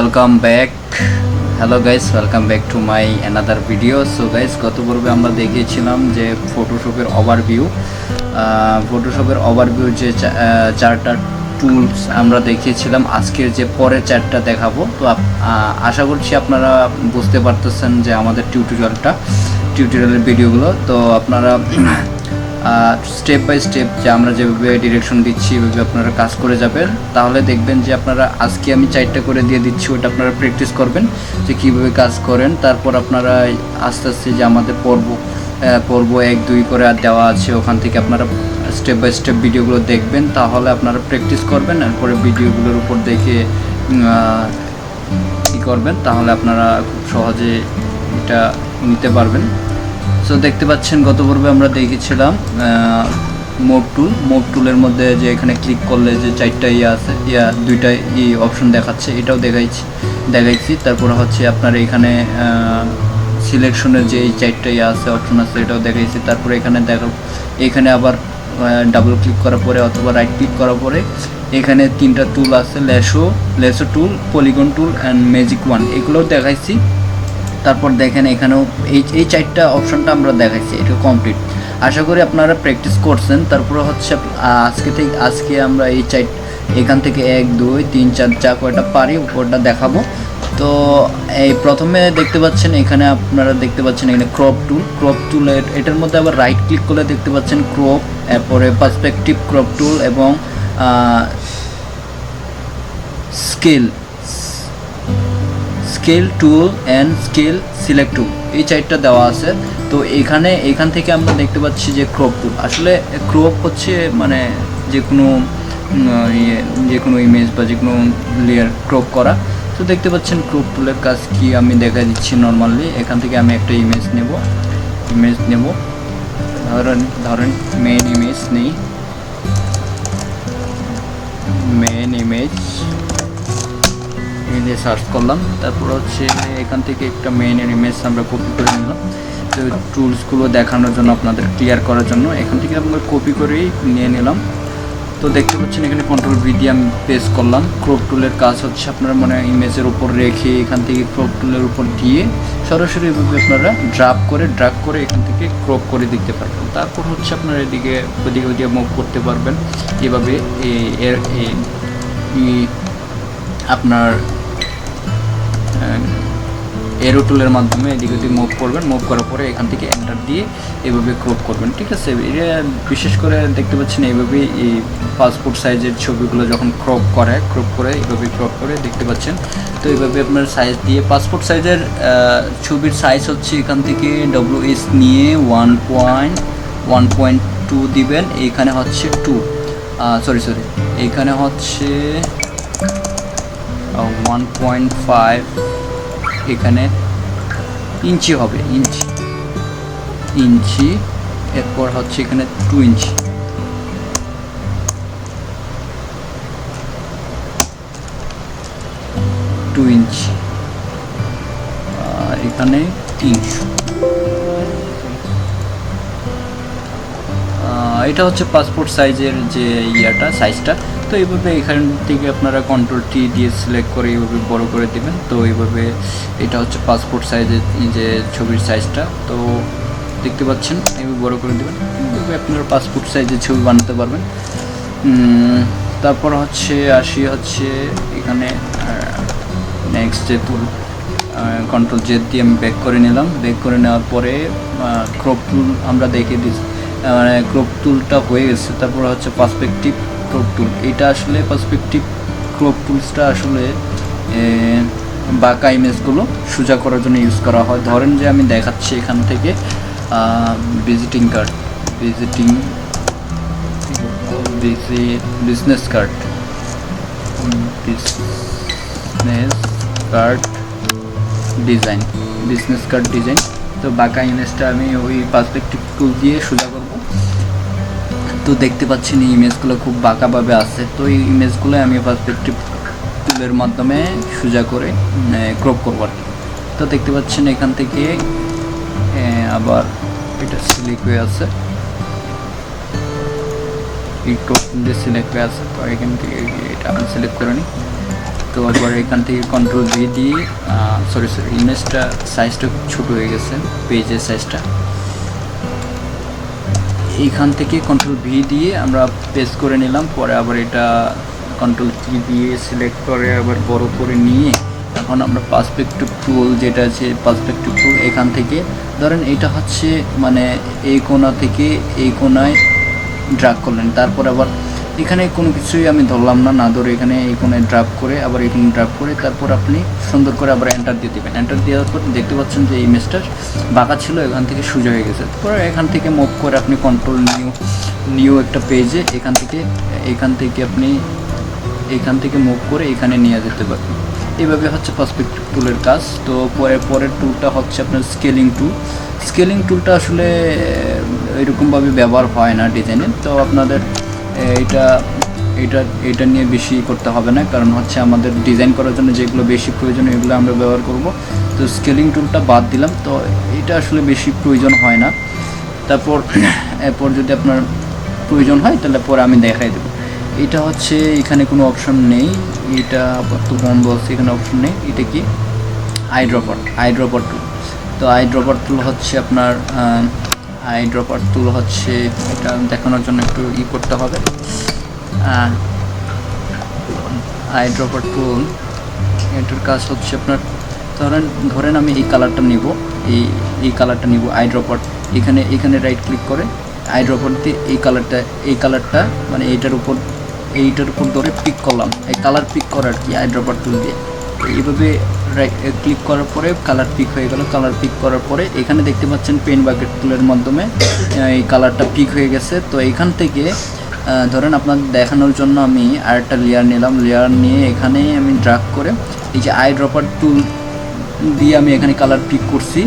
Welcome back. Hello guys, welcome back to my another video. So guys, গত পর্বে আমরা দেখিয়েছিলাম যে ফটোশপের ওভারভিউ যে চারটা টুলস আমরা দেখিয়েছিলাম। আজকের যে পরের চারটা দেখাবো। তো আশা করছি আপনারা বুঝতে পারতেছেন যে আমাদের টিউটোরিয়ালের ভিডিওগুলো। তো আপনারা স্টেপ বাই স্টেপ যে আমরা যেভাবে ডিরেকশন দিচ্ছি ওইভাবে আপনারা কাজ করে যাবেন, তাহলে দেখবেন যে আপনারা আজকে আমি চারটা করে দিয়ে দিচ্ছি, ওটা আপনারা প্র্যাকটিস করবেন যে কীভাবে কাজ করেন। তারপর আপনারা আস্তে আস্তে যে আমাদের পর্ব 1-2 করে আর দেওয়া আছে, ওখান থেকে আপনারা স্টেপ বাই স্টেপ ভিডিওগুলো দেখবেন, তাহলে আপনারা প্র্যাকটিস করবেন। এরপরে ভিডিওগুলোর উপর দেখে কী করবেন, তাহলে আপনারা খুব সহজে এটা নিতে পারবেন। সো দেখতে পাচ্ছেন গত পর্বে আমরা দেখেছিলাম মুভ টুলের মধ্যে যে এখানে ক্লিক করলে যে চারটা আছে, দুইটা অপশন দেখাচ্ছে, এটাও দেখাইছি। তারপর হচ্ছে আপনার এখানে সিলেকশনের যে এই চারটা আছে অপশন আছে, এটাও দেখাইছি। তারপরে এখানে আবার ডাবল ক্লিক করার পরে অথবা রাইট ক্লিক করার পরে এখানে 3টা টুল আছে, lasso tool, polygon tool and magic one, এগুলোও দেখাইছি। তারপর দেখেন এখানেও এই চারটা অপশনটা আমরা দেখাইছি, এটা কমপ্লিট। আশা করি আপনারা প্র্যাকটিস করছেন। তারপরে হচ্ছে আজকে আমরা এখান থেকে 1, 2, 3, 4 যা কয়টা পারি ওটা দেখাবো। তো এই প্রথমে দেখতে পাচ্ছেন এখানে ক্রপ টুলের এটার মধ্যে আবার রাইট ক্লিক করলে দেখতে পাচ্ছেন ক্রপ, এরপরে পার্সপেক্টিভ ক্রপ টুল এবং scale tool and scale select tool, এই চারটা দেওয়া আছে। তো এখান থেকে আমরা দেখতে পাচ্ছি যে ক্রপ টুল, আসলে ক্রপ হচ্ছে মানে যে কোনো ইমেজ বা যে কোনো লেয়ার ক্রপ করা। তো দেখতে পাচ্ছেন ক্রপ টুলের কাজ কি আমি দেখা দিচ্ছি। নর্মালি এখান থেকে আমি একটা ইমেজ নেব, ধরেন মেন ইমেজ সার্চ করলাম। তারপর হচ্ছে এখান থেকে একটা মেইনের ইমেজ আমরা কপি করে নিলাম। তো টুলসগুলো দেখানোর জন্য, আপনাদের ক্লিয়ার করার জন্য এখান থেকে আমরা কপি করেই নিয়ে নিলাম। তো দেখতে পাচ্ছেন এখানে Ctrl+V দিয়ে আমি পেস্ট করলাম। ক্রপ টুলের কাজ হচ্ছে আপনারা মানে ইমেজের উপর রেখে এখান থেকে ক্রপ টুলের উপর দিয়ে সরাসরি এভাবে আপনারা ড্রাগ করে এখান থেকে ক্রপ করে দিতে পারবেন। তারপর হচ্ছে আপনারা ওদিকে মুভ করতে পারবেন এভাবে। আপনার এরো টুলের মাধ্যমে এদিকে মুভ করার পরে এখান থেকে এন্টার দিয়ে এভাবে ক্রপ করবেন, ঠিক আছে। এটা বিশেষ করে দেখতে পাচ্ছেন এইভাবে এই পাসপোর্ট সাইজের ছবিগুলো যখন ক্রপ করে এইভাবে ক্রপ করে দেখতে পাচ্ছেন। তো এইভাবে আপনার সাইজ দিয়ে পাসপোর্ট সাইজের ছবির সাইজ হচ্ছে এখান থেকে WS নিয়ে 1.2 দিবেন। এইখানে হচ্ছে এইখানে হচ্ছে 1.5, এখানে ইঞ্চি হবে, ইঞ্চি। এরপর হচ্ছে এখানে 2 ইঞ্চি, এখানে 300। এটা হচ্ছে পাসপোর্ট সাইজের যে সাইজটা। তো এইভাবে এখান থেকে আপনারা Ctrl+T দিয়ে সিলেক্ট করে এইভাবে বড় করে দেবেন। তো এইভাবে এটা হচ্ছে পাসপোর্ট সাইজের যে ছবির সাইজটা। তো দেখতে পাচ্ছেন এইভাবে বড় করে দেবেন, এইভাবে আপনারা পাসপোর্ট সাইজের ছবি বানাতে পারবেন। তারপর হচ্ছে এখানে নেক্সট যে টুল Ctrl+Z দিয়ে আমি ব্যাক করে নিলাম। ব্যাক করে নেওয়ার পরে ক্রপ টুল আমরা দেখে দিচ্ছি, মানে ক্রপ টুলটা হয়ে গেছে। তারপর হচ্ছে পার্সপেক্টিভ ক্রপ টুল, এটা আসলে পার্সপেক্টিভ ক্রপ টুলসটা আসলে বাঁকা ইমেজগুলো সোজা করার জন্য ইউজ করা হয়। ধরেন যে আমি দেখাচ্ছি এখান থেকে বিজনেস কার্ড ডিজাইন। তো বাঁকা ইমেজটা আমি ওই পার্সপেক্টিভ টুল দিয়ে সোজা করব। তো দেখতে পাচ্ছেন এই ইমেজগুলো খুব বাঁকাভাবে আছে। তো এই ইমেজগুলো আমি পার্সপেক্টিভ টুলের মাধ্যমে সোজা করে ক্রপ করব আর কি। তো দেখতে পাচ্ছেন এখান থেকে আবার এটা সিলেক্ট হয়ে আছে, এই ক্রপ টুল দিয়ে সিলেক্ট হয়ে আছে। তো এখান থেকে এটা আমি সিলেক্ট করে নিই। তো আবার এখান থেকে কন্ট্রোল ভি দিয়ে সরি ইমেজটা সাইজটা ছোটো হয়ে গেছে, পেজের সাইজটা। এইখান থেকে কন্ট্রোল ভি দিয়ে আমরা পেস্ট করে নিলাম, পরে আবার এটা কন্ট্রোল কি দিয়ে সিলেক্ট করে আবার বড় করে নিয়ে এখন আমরা পার্সপেক্টিভ টুল যেটা আছে পার্সপেক্টিভ টুল এখান থেকে ধরেন এটা হচ্ছে মানে এই কোণা থেকে এই কোণায় ড্রাগ করলেন, তারপর আবার এখানে কোনো কিছুই আমি ধরলাম না ধরে এখানে এই কোণায় ড্রাগ করে আবার এখানে ড্রাগ করে তারপর আপনি সুন্দর করে আবার এন্টার দিয়ে দেবেন। এন্টার দেওয়ার পর দেখতে পাচ্ছেন যে ইমেজটা বাঁকা ছিল এখান থেকে সোজা হয়ে গেছে। তারপর এখান থেকে মুভ করে আপনি কন্ট্রোল নিউ একটা পেজে এখান থেকে আপনি এখান থেকে মুভ করে এখানে নিয়ে যেতে পারবেন। এইভাবে হচ্ছে পার্সপেক্টিভ টুলের কাজ। তো পরের টুলটা হচ্ছে আপনার স্কেলিং টুলটা আসলে এরকমভাবে ব্যবহার হয় না ডিজাইনে, তো আপনাদের এটা নিয়ে বেশি করতে হবে না, কারণ হচ্ছে আমাদের ডিজাইন করার জন্য যেগুলো বেশি প্রয়োজন এগুলো আমরা ব্যবহার করব। তো স্কেলিং টুলটা বাদ দিলাম, তো এটা আসলে বেশি প্রয়োজন হয় না। এরপর যদি আপনার প্রয়োজন হয় তাহলে পরে আমি দেখাই দেবো। এটা হচ্ছে এখানে কোনো অপশন নেই, এটা আপাতত বন্ধ আছে, এখানে অপশন নেই। এটা কি আইড্রপার টুল। তো আইড্রপার টুল হচ্ছে আপনার এটা দেখানোর জন্য একটু করতে হবে। আইড্রপার টুল এটার কাজ হচ্ছে আপনার ধরেন আমি এই কালারটা নিব, এই কালারটা নিব আইড্রপার। এখানে রাইট ক্লিক করে আইড্রপার দিয়ে এই কালারটা মানে এইটার উপর ধরে পিক করলাম, এই কালার পিক করার কি আইড্রপার টুল দিয়ে এইভাবে ক্লিক করার পরে কালার পিক হয়ে গেল। কালার পিক করার পরে এখানে দেখতে পাচ্ছেন পেন বাকেট টুলের মাধ্যমে এই কালারটা পিক হয়ে গেছে। তো এখান থেকে ধরেন আপনাদের দেখানোর জন্য আমি আরেকটা লেয়ার নিলাম, লেয়ার নিয়ে এখানে আমি ড্রাগ করে এই যে আইড্রপার টুল দিয়ে আমি এখানে কালার পিক করছি,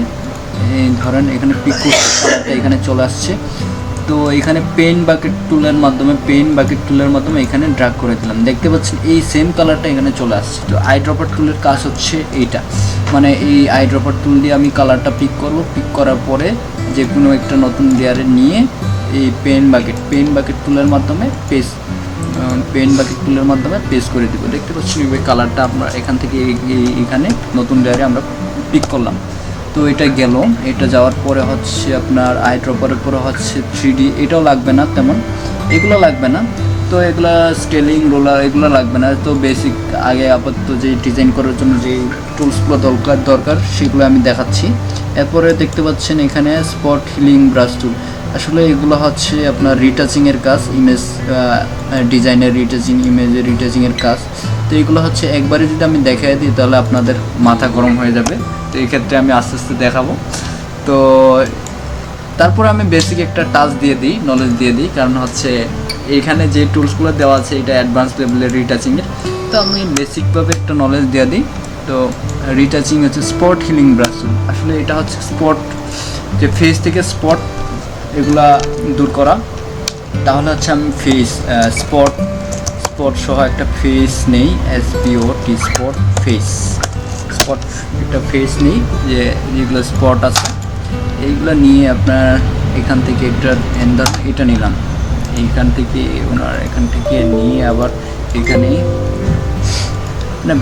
ধরেন এখানে পিক করছি, কালারটা এখানে চলে আসছে। তো এখানে পেন বাকেট টুলের মাধ্যমে এখানে ড্রাগ করে দিলাম, দেখতে পাচ্ছেন এই সেম কালারটা এখানে চলে আসছে। তো আইড্রপার টুলের কাজ হচ্ছে এইটা, মানে এই আইড্রপার টুল দিয়ে আমি কালারটা পিক করব, পিক করার পরে যে কোনো একটা নতুন লেয়ারে নিয়ে এই পেন বাকেট টুলের মাধ্যমে পেস্ট করে দিব। দেখতে পাচ্ছেন এই কালারটা আমরা এখান থেকে এখানে নতুন লেয়ারে আমরা পিক করলাম। তো এটা গেল, এটা যাওয়ার পরে হচ্ছে আপনার আইড্রপারের পরে হচ্ছে 3D, এটাও লাগবে না তেমন, এগুলো লাগবে না। তো এগুলা স্কেলিং রোলার এগুলো লাগবে না। তো বেসিক আগে আপাতত যে ডিজাইন করার জন্য যে টুলসগুলো দরকার সেগুলো আমি দেখাচ্ছি। এরপরে দেখতে পাচ্ছেন এখানে স্পট হিলিং ব্রাশ টুল, আসলে এগুলো হচ্ছে আপনার রিটাচিংয়ের কাজ, ইমেজ ডিজাইনের ইমেজের রিটাচিংয়ের কাজ। তো এগুলো হচ্ছে একবারে যদি আমি দেখাই দিই তাহলে আপনাদের মাথা গরম হয়ে যাবে, তো এই ক্ষেত্রে আমি আস্তে আস্তে দেখাবো। তো তারপর আমি বেসিক একটা টাচ নলেজ দিয়ে দিই, কারণ হচ্ছে এইখানে যে টুলসগুলো দেওয়া আছে এটা অ্যাডভান্স লেভেলের রিটাচিংয়ের, তো আমি বেসিকভাবে একটা নলেজ দিয়ে দিই। তো রিটাচিং হচ্ছে স্পট হিলিং ব্রাশ টুল, আসলে এটা হচ্ছে যে ফেস থেকে স্পট এগুলা দূর করা। তাহলে হচ্ছে আমি স্পট সহ একটা ফেস নেই, SPOT স্পট একটা ফেস নেই, যেগুলো স্পট আছে এইগুলো নিয়ে আপনার এখান থেকে এটা নিলাম, এখান থেকে নিয়ে আবার এখানে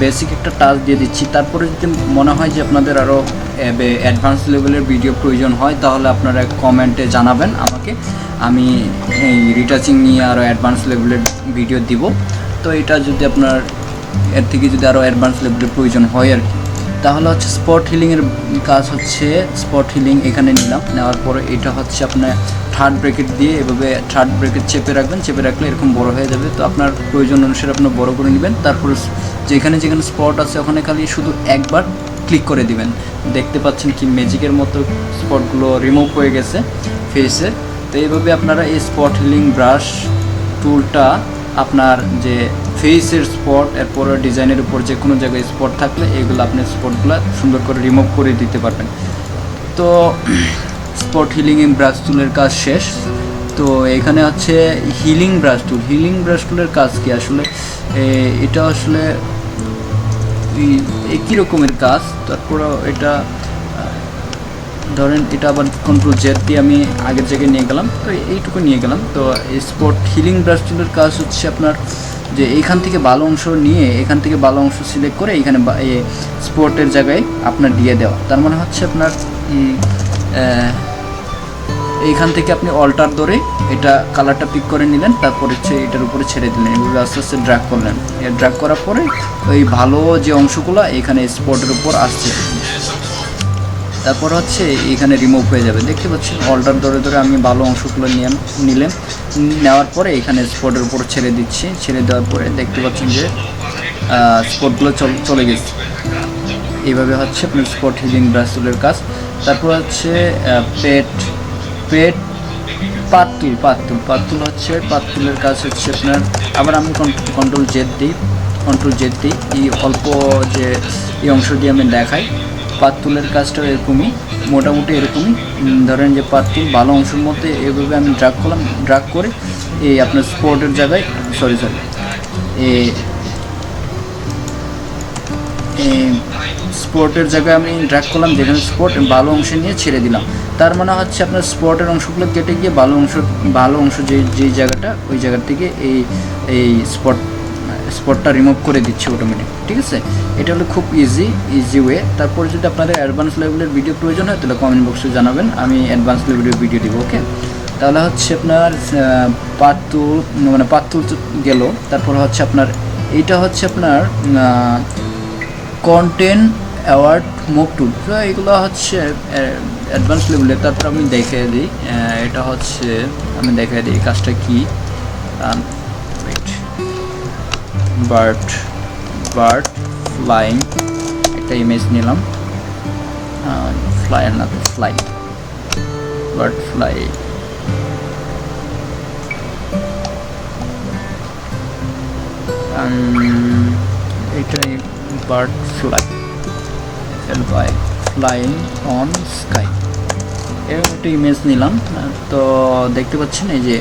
বেসিক একটা টাচ দিয়ে দিচ্ছি। তারপরে যদি মনে হয় যে আপনাদের আরও অ্যাডভান্স লেভেলের ভিডিও প্রয়োজন হয় তাহলে আপনারা কমেন্টে জানাবেন আমাকে, আমি এই রিটাচিং নিয়ে আরও অ্যাডভান্স লেভেলের ভিডিও দিব। তো এটা যদি আপনার এর থেকে যদি আরও অ্যাডভান্স লেভেলের প্রয়োজন হয় আর কি, তাহলে হচ্ছে স্পট হিলিংয়ের কাজ হচ্ছে স্পট হিলিং এখানে নিলাম, নেওয়ার পরে এটা হচ্ছে আপনার থার্ড ব্র্যাকেট দিয়ে এভাবে থার্ড ব্র্যাকেট চেপে রাখলে এরকম বড় হয়ে যাবে। তো আপনার প্রয়োজন অনুসারে আপনার বড় করে নেবেন। তারপর যেখানে স্পট আছে ওখানে খালি শুধু একবার ক্লিক করে দিবেন, দেখতে পাচ্ছেন কি ম্যাজিকের মতো স্পটগুলো রিমুভ হয়ে গেছে ফেসে। তো এইভাবে আপনারা এই স্পট হিলিং ব্রাশ টুলটা আপনার যে ফেসের স্পট এরপরে ডিজাইনের উপর যে কোনো জায়গায় স্পট থাকলে এগুলো আপনি স্পটগুলো সুন্দর করে রিমুভ করে দিতে পারবেন। তো স্পট হিলিং ব্রাশ টুলের কাজ শেষ। তো এখানে হচ্ছে হিলিং ব্রাশ টুলের কাজ কি আসলে এটা আসলে একই রকমের কাজ। তারপরে এটা ধরেন এটা আবার কন্ট্রোল Z দিয়ে আমি আগের জায়গায় নিয়ে গেলাম, তো এইটুকু নিয়ে গেলাম। তো এই স্পট হিলিং ব্রাশ টুলের কাজ হচ্ছে আপনার যে এইখান থেকে ভালো অংশ নিয়ে এখান থেকে ভালো অংশ সিলেক্ট করে এখানে স্পটের জায়গায় আপনার দিয়ে দেওয়া। তার মানে হচ্ছে আপনার এইখান থেকে আপনি অল্টার ধরে এটা কালারটা পিক করে নিলেন, তারপর হচ্ছে এটার উপরে ছেড়ে দিলেন, এগুলো আস্তে আস্তে ড্র্যাগ করলেন। ড্র্যাগ করার পরে ওই ভালো যে অংশগুলো এখানে স্পটের উপর আসছে, তারপর হচ্ছে এখানে রিমুভ হয়ে যাবে। দেখতে পাচ্ছেন অল্টার ধরে ধরে আমি ভালো অংশগুলো নিলাম, নেওয়ার পরে এখানে স্পটের উপর ছেড়ে দিচ্ছি। ছেড়ে দেওয়ার পরে দেখতে পাচ্ছেন যে স্পটগুলো চলে গেছে। এইভাবে হচ্ছে আপনার স্পট হিলিং ব্রাশ টুলের কাজ। তারপর হচ্ছে পাত টুল হচ্ছে পাত টুলের কাজ হচ্ছে আপনার, আবার আমি কন্ট্রোল জেড দিই, এই অল্প যে এই অংশ দিয়ে আমি দেখাই। পাত টুলের কাজটা এরকমই, মোটামুটি এরকমই। ধরেন যে পাত টুল ভালো অংশের মধ্যে এভাবে আমি ড্রাগ করে এই আপনার স্পটের জায়গায় স্পটের জায়গায় আমি ড্র্যাগ করলাম, যেখানে স্পট ভালো অংশ নিয়ে ছেড়ে দিলাম। তার মানে হচ্ছে আপনার স্পটের অংশগুলো কেটে গিয়ে ভালো অংশ যেই জায়গাটা, ওই জায়গা থেকে এই স্পটটা রিমুভ করে দিচ্ছে অটোমেটিক। ঠিক আছে, এটা হলো খুব ইজি ওয়ে। তারপরে যদি আপনাদের অ্যাডভান্স লেভেলের ভিডিও প্রয়োজন হয় তাহলে কমেন্ট বক্সে জানাবেন, আমি অ্যাডভান্স লেভেলের ভিডিও দিব। ওকে, তাহলে হচ্ছে আপনার পাত টুল গেল। তারপর হচ্ছে আপনার এইটা হচ্ছে আপনার কন্টেন্ট অ্যাওয়ার্ড মুভ টুল। তো এগুলো হচ্ছে অ্যাডভান্স লেভেলের। তারপর আমি দেখিয়ে দিই, এটা হচ্ছে আমি দেখিয়ে দিই কাজটা কি। বার্ড ফ্লাইং একটা ইমেজ নিলাম, বার্ড ফ্লাই। এটাই বার্ড ফ্লাইং অন স্কাই, এরকম একটা ইমেজ নিলাম। তো দেখতে পাচ্ছেন এই যে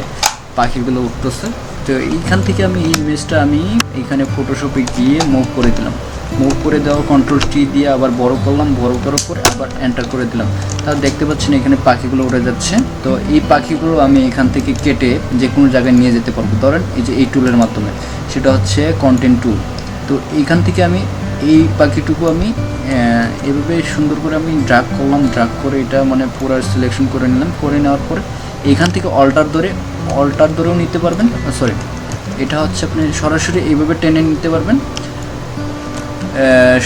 পাখিগুলো উঠতেছে। তো এইখান থেকে আমি এই ইমেজটা আমি এখানে ফটোশপে গিয়ে মুভ করে দিলাম। মুভ করে দেওয়া কন্ট্রোল টি দিয়ে আবার বড় করলাম, বড় করার পরে আবার এন্টার করে দিলাম। তাহলে দেখতে পাচ্ছেন এখানে পাখিগুলো উড়ে যাচ্ছে। তো এই পাখিগুলো আমি এখান থেকে কেটে যে কোনো জায়গায় নিয়ে যেতে পারবো। ধরেন এই যে এই টুলের মাধ্যমে, সেটা হচ্ছে কন্টেন্ট টুল। তো এইখান থেকে আমি এই পাখিটুকু আমি এভাবে সুন্দর করে আমি ড্রাগ করলাম, ড্রাগ করে এটা মানে পুরো সিলেকশন করে নিলাম। করে নেওয়ার পরে এখান থেকে অল্টার ধরেও নিতে পারবেন। এটা হচ্ছে আপনি সরাসরি এইভাবে টেনে নিতে পারবেন।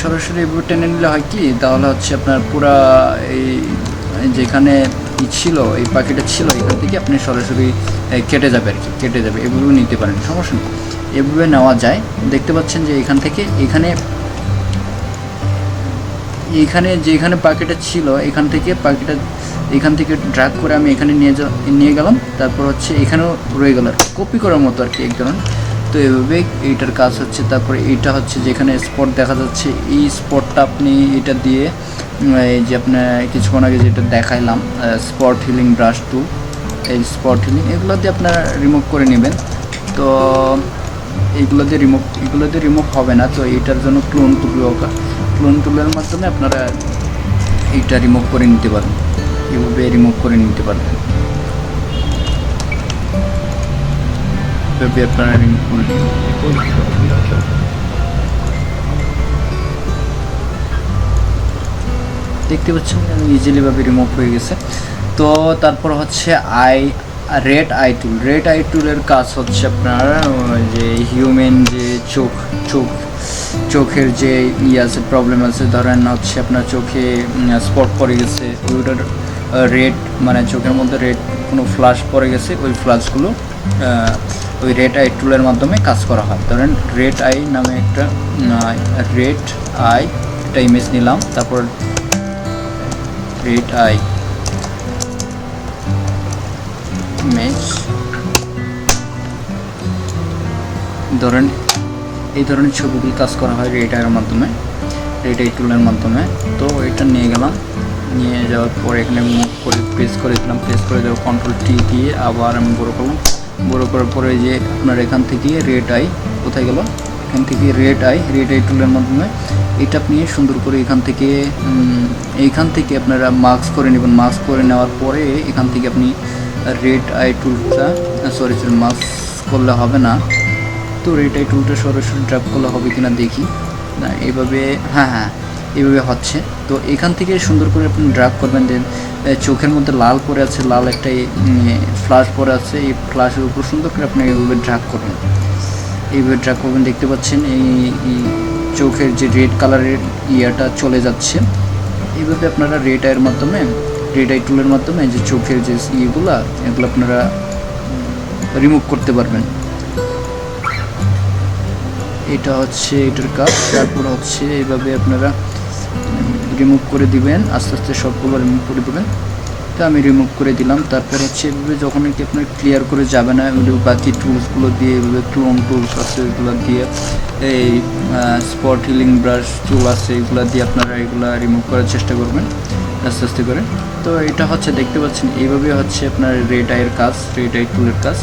সরাসরি এইভাবে টেনে নিলে হয় কি, তাহলে হচ্ছে আপনার পুরা এই যেখানে ছিল এই পাখিটা ছিল, এখান থেকে আপনি সরাসরি কেটে যাবে আর কি, কেটে যাবে। এভাবেও নিতে পারেন, সমস্যা নেই, এভাবে নেওয়া যায়। দেখতে পাচ্ছেন যে এখান থেকে এখানে যেখানে পাখিটা ছিল এখান থেকে ড্র্যাগ করে আমি এখানে নিয়ে গেলাম। তারপর হচ্ছে এখানেও রয়ে গেল, কপি করার মতো আর কি এক ধরনের। তো এভাবে এইটার কাজ হচ্ছে। তারপরে এইটা হচ্ছে যেখানে স্পট দেখা যাচ্ছে, এই স্পটটা আপনি এটা দিয়ে এই যে আপনার কিছুক্ষণ আগে যেটা দেখাইলাম স্পট হিলিং ব্রাশ টুল, এই স্পট হিলিং এগুলো দিয়ে আপনারা রিমুভ করে নেবেন। তো এগুলো দিয়ে রিমুভ হবে না। তো এইটার জন্য ক্লোন টুলের মাধ্যমে আপনারা এইটা রিমুভ করে নিতে পারেন, এভাবে রিমুভ করে নিতে পারবেন। আপনারা রিমুভ করে দেখতে পাচ্ছেন ইজিলিভাবে রিমুভ হয়ে গেছে। তো তারপর হচ্ছে রেড আই টুলের কাজ হচ্ছে আপনার যে হিউম্যান যে চোখের যে আছে প্রবলেম আছে, ধরেন হচ্ছে আপনার চোখে স্পট পড়ে গেছে, ওইটার রেড মানে চোখের মধ্যে রেড কোনো ফ্লাশ পড়ে গেছে, ওই ফ্লাশগুলো ওই রেড আই টুলের মাধ্যমে কাজ করা হয়। ধরেন রেড আই নামে একটা ইমেজ নিলাম। তারপর রেড আই ইমেজ, ধরেন এই ধরনের ছবিগুলো কাজ করা হয় রেড আই টুলের মাধ্যমে। তো এটা নিয়ে গেলাম, নিয়ে যাওয়ার পর এখানে মুভ করে প্রেস করে দেওয়া কন্ট্রোল টি দিয়ে আবার আমি বড় করলাম। বড় করার পরে যে আপনার এখান থেকে রেড আই কোথায় গেল, এখান থেকে রেড আই টুলের মাধ্যমে এটা আপনি সুন্দর করে এইখান থেকে আপনারা মার্কস করে নেবেন। মার্কস করে নেওয়ার পরে এখান থেকে আপনি রেড আই টুলটা মার্কস করলে হবে না, তো রেটাই টুলটা সরাসরি ড্র্যাগ করলে হবে কিনা দেখি না, এইভাবে হ্যাঁ এইভাবে হচ্ছে। তো এখান থেকে সুন্দর করে আপনি ড্র্যাগ করবেন। দেন চোখের মধ্যে লাল পরে আছে, লাল একটা ফ্ল্যাশ পরে আছে, এই ফ্ল্যাশের উপর সুন্দর করে আপনি এইভাবে ড্র্যাগ করবেন, এইভাবে ড্র্যাগ করবেন। দেখতে পাচ্ছেন এই চোখের যে রেড কালারের ইয়াটা চলে যাচ্ছে। এইভাবে আপনারা রেড আইয়ের মাধ্যমে, রেড আই টুলের মাধ্যমে যে চোখের যে এগুলো আপনারা রিমুভ করতে পারবেন। এটা হচ্ছে এটার কাজ। তারপর হচ্ছে এইভাবে আপনারা রিমুভ করে দিবেন, আস্তে আস্তে সবগুলো রিমুভ করে দেবেন। তো আমি রিমুভ করে দিলাম। তারপর হচ্ছে এভাবে যখন কি আপনার ক্লিয়ার করে যাবে না, এগুলো বাকি টুলসগুলো দিয়ে, এভাবে ক্লোন টুলস আছে এগুলো দিয়ে, এই স্পট হিলিং ব্রাশ টুল আছে এগুলো দিয়ে আপনারা এগুলো রিমুভ করার চেষ্টা করবেন আস্তে আস্তে করে। তো এটা হচ্ছে দেখতে পাচ্ছেন এইভাবে হচ্ছে আপনার রেড আইয়ের কাজ, রেড আই টুলের কাজ।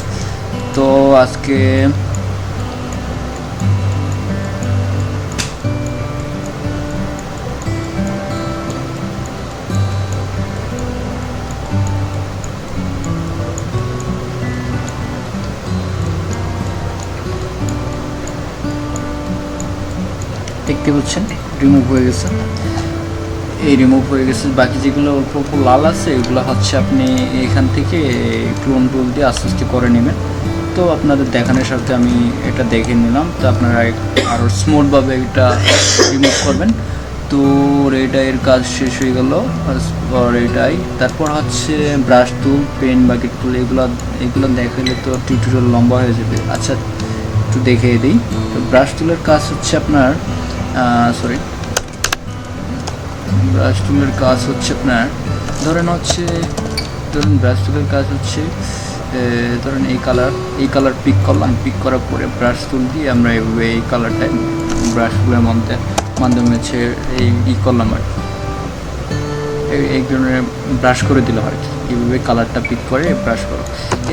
তো আজকে দেখতে পাচ্ছেন রিমুভ হয়ে গেছে, এই রিমুভ হয়ে গেছে। বাকি যেগুলো অল্প অল্প লাল আছে এগুলো হচ্ছে আপনি এখান থেকে ক্লোন টুল দিয়ে আস্তে আস্তে করে নেবেন। তো আপনাদের দেখানোর সাথে আমি এটা দেখে নিলাম। তো আপনারা আরও স্মুথভাবে এটা রিমুভ করবেন। তো রেড আইয়ের কাজ শেষ হয়ে গেল, রেড আই। তারপর হচ্ছে brush tool, pen, bucket tool, এগুলো দেখালে তো টিউটোরিয়াল লম্বা হয়ে যাবে। আচ্ছা একটু দেখিয়ে দিই। তো ব্রাশ টুলের কাজ হচ্ছে আপনার ব্রাশ টুলের কাজ হচ্ছে আপনার ধরেন ব্রাশ টুলের কাজ হচ্ছে ধরেন এই কালার পিক করলাম, পিক করার পরে ব্রাশ টুল দিয়ে আমরা এইভাবে এই কালারটা ব্রাশগুলোর মাধ্যমে হচ্ছে এই করলাম আর কি, এই ধরনের ব্রাশ করে দিলাম আর কি। এইভাবে কালারটা পিক করে ব্রাশ করো,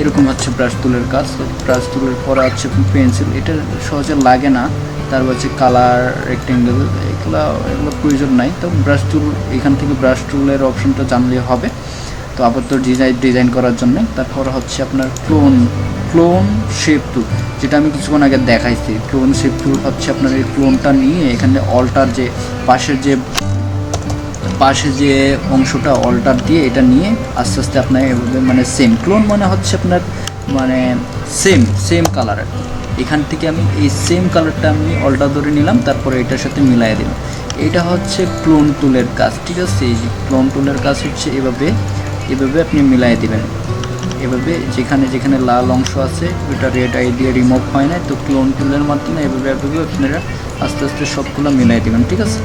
এরকম হচ্ছে ব্রাশ টুলের কাজ। ব্রাশ টুলের পরে হচ্ছে পেন্সিল, এটা সহজে লাগে না। তারপর হচ্ছে কালার, রেক্টেঙ্গেল, এগুলো প্রয়োজন নাই। তো ব্রাশ টুল, এখান থেকে ব্রাশ টুলের অপশনটা জানলে হবে। তো আপাতত ডিজাইন করার জন্য। তারপর হচ্ছে আপনার ক্লোন শেপ টুল, যেটা আমি কিছুক্ষণ আগে দেখাইছি। ক্লোন শেপ টুল হচ্ছে আপনার এই ক্লোনটা নিয়ে এখানে অল্টার যে পাশে যে অংশটা অল্টার দিয়ে এটা নিয়ে আস্তে আস্তে আপনার এভাবে মানে সেম ক্লোন মানে হচ্ছে আপনার মানে সেম কালার। এখান থেকে আমি এই সেম কালারটা আমি অল্টার ধরে নিলাম, তারপরে এটার সাথে মিলাই দিলাম। এটা হচ্ছে ক্লোন টুলের কাজ, ঠিক আছে। এই যে ক্লোন টুলের কাজ হচ্ছে এভাবে আপনি মিলাই দিবেন। এভাবে যেখানে লাল অংশ আছে ওটা রেড আই দিয়ে রিমুভ হয় না, তো ক্লোন টুলের মাধ্যমে এভাবে আপনারা আস্তে আস্তে সবগুলো মিলাই দিবেন, ঠিক আছে।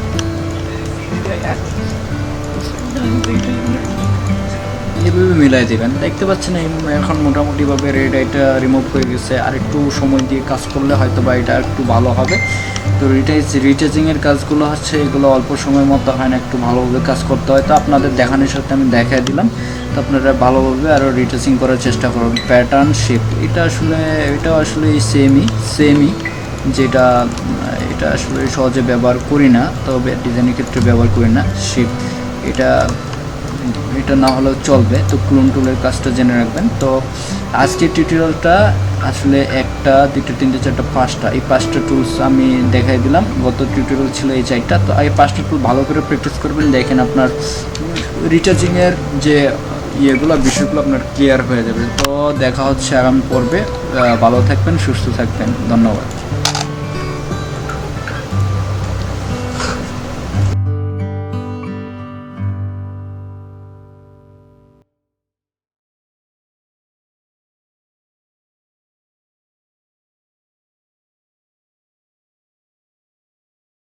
এভাবে মিলাই দেবেন। দেখতে পাচ্ছেন এখন মোটামুটিভাবে রেড আইটা রিমুভ হয়ে গেছে। আর একটু সময় দিয়ে কাজ করলে হয়তো বা এটা একটু ভালো হবে। তো রিটাচিংয়ের কাজগুলো হচ্ছে এগুলো অল্প সময়ের মতো হয় না, একটু ভালোভাবে কাজ করতে হয়। তো আপনাদের দেখানোর সাথে আমি দেখাই দিলাম। তো আপনারা ভালোভাবে আরও রিটাচিং করার চেষ্টা করুন। প্যাটার্ন শেপ, এটা আসলে সেমই যেটা এটা আসলে সহজে ব্যবহার করি না, তবে ডিজাইনের ক্ষেত্রে ব্যবহার করি না। শেপ এটা না হলেও চলবে। তো ক্লোন টুলের কাজটা জেনে রাখবেন। তো আজকের টিউটোরিয়ালটা আসলে 1, 2, 3, 4, 5টা এই 5টা টুলস আমি দেখাই দিলাম। গত টিউটোরিয়াল ছিল এই 4টা। তো এই 5টা টুল ভালো করে প্র্যাকটিস করবেন, দেখেন আপনার রিচার্জিংয়ের যে বিষয়গুলো আপনার ক্লিয়ার হয়ে যাবে। তো দেখা হচ্ছে আগামী পর্বে। ভালো থাকবেন, সুস্থ থাকবেন, ধন্যবাদ।